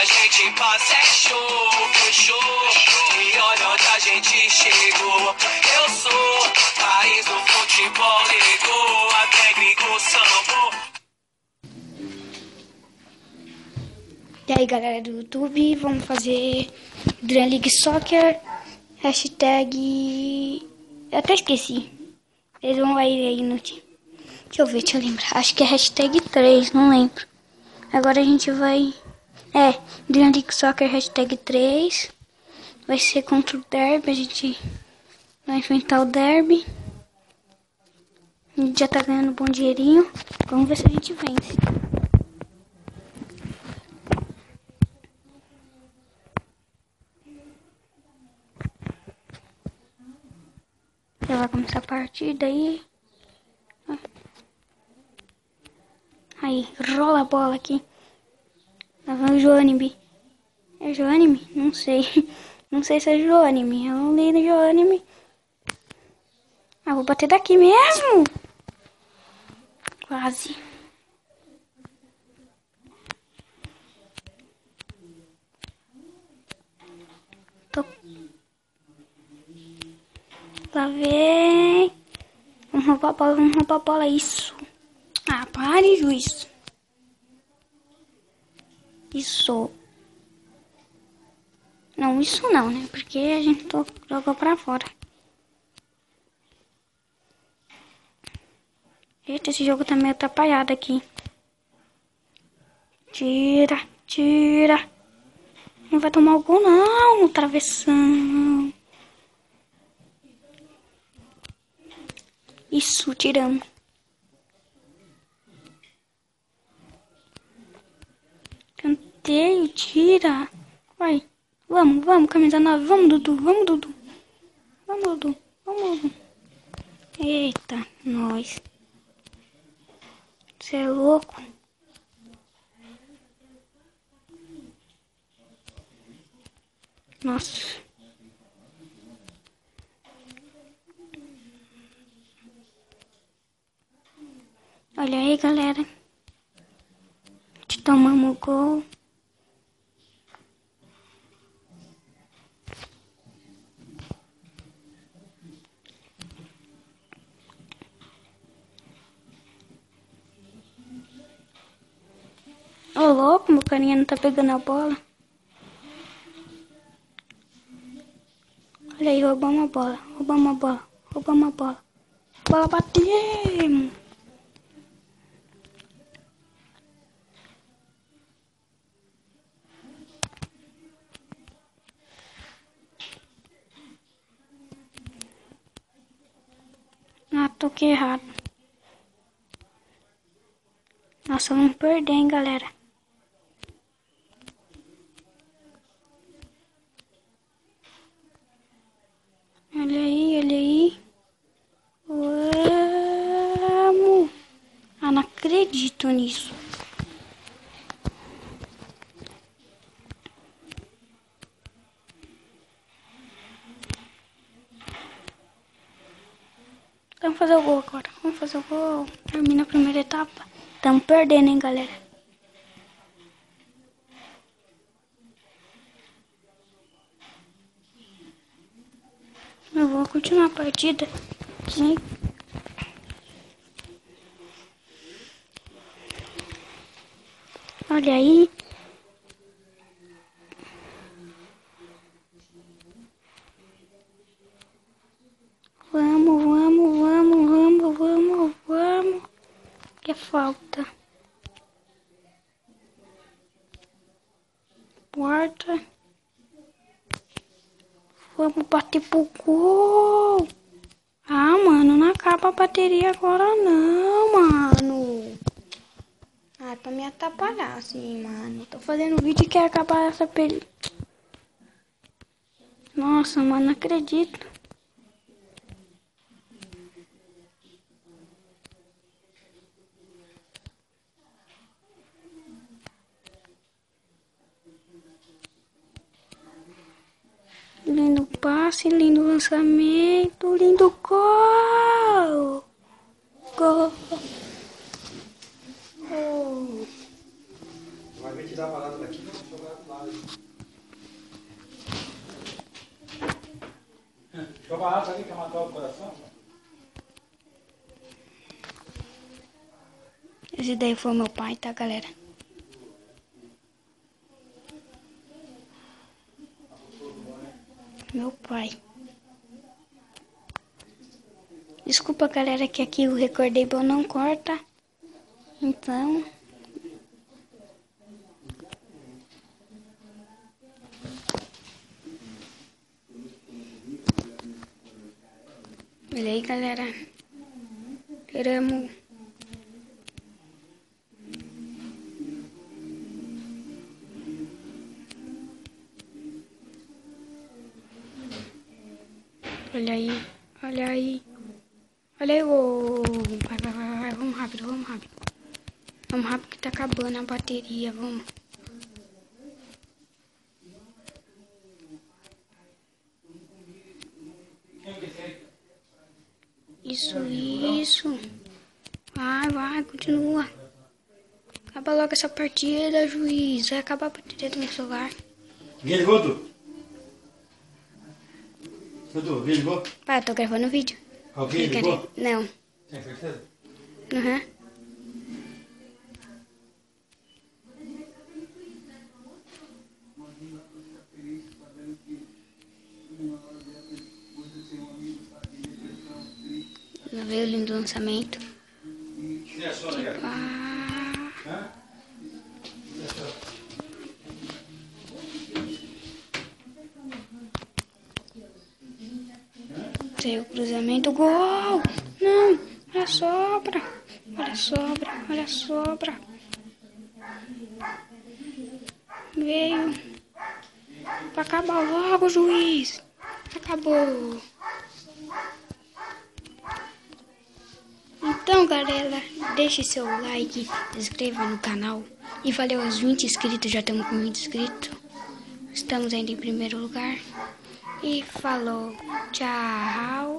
a gente passa é show, fechou. E olha onde a gente chegou. Eu sou país do futebol, ligou, até gringo sambou. E aí galera do YouTube, vamos fazer Dream League Soccer, hashtag... Eu até esqueci. Eles vão aí no time. Deixa eu ver, deixa eu lembrar. Acho que é hashtag 3, não lembro. Agora a gente vai... Dream League Soccer, hashtag 3. Vai ser contra o Derby, a gente vai enfrentar o Derby. A gente já tá ganhando um bom dinheirinho. Vamos ver se a gente vence. Já vai começar a partida aí. Aí, rola a bola aqui. Lá vai o Joanime. É Joanime? Não sei. Não sei se é Joanime. Eu não li no Joanime. Ah, vou bater daqui mesmo. Quase. Lá vem. Vamos roubar a bola, Isso. Ah, pare, juiz. Isso. Não, isso não, né? Porque a gente jogou pra fora. Eita, esse jogo tá meio atrapalhado aqui. Tira. Não vai tomar o gol, não. Travessão. Isso, tiramos. Canteio, tira. Vai. Vamos, camisa 9. Vamos, Dudu. Eita, nós. Você é louco? Nossa. Olha aí, galera. Tomamos o gol. Ô, louco, meu carinha não tá pegando a bola. Olha aí, roubamos a bola. Bola bateu. Ah, toquei errado. Nossa, vamos perder, hein, galera. Olha aí. Vamos. Ah, não acredito nisso. Vamos fazer o gol agora. Termina a primeira etapa. Estamos perdendo, hein, galera. Eu vou continuar a partida. Sim. Olha aí. Vamos. Que é falta. Porta. Vamos bater pro gol. Ah, mano, não acaba a bateria agora não, mano. Ah, pra me atrapalhar, assim, mano. Tô fazendo vídeo e quer acabar essa película. Nossa, mano, não acredito. Lindo passe, lindo lançamento, lindo gol. Vai me tirar a parada daqui, não? Joga a água ali, quer matar o coração? Esse daí foi meu pai, tá, galera? Meu pai. Desculpa, galera, que aqui o recordable não corta. Então... olha aí, galera. Queremos... olha aí, olha aí. Olha aí, vai, vamos rápido, vamos rápido. Vamos rápido que tá acabando a bateria, vamos. Isso. Vai, continua. Acaba logo essa partida, juiz. Vai acabar a partida do meu celular. Ninguém ligou, Dudu? Dudu, alguém ligou? Pai, eu tô gravando vídeo. Alguém ligou? Não. Tem certeza? Aham. Já veio o lindo lançamento. Quem achou, né? Hã? Saiu o cruzamento, gol! Não, olha a sobra. Olha a sobra, olha a sobra. Veio. Pra acabar logo, juiz. Acabou. Então, galera, deixe seu like, se inscreva no canal. E valeu aos 20 inscritos, já estamos com 20 inscritos. Estamos ainda em primeiro lugar. E falou, tchau.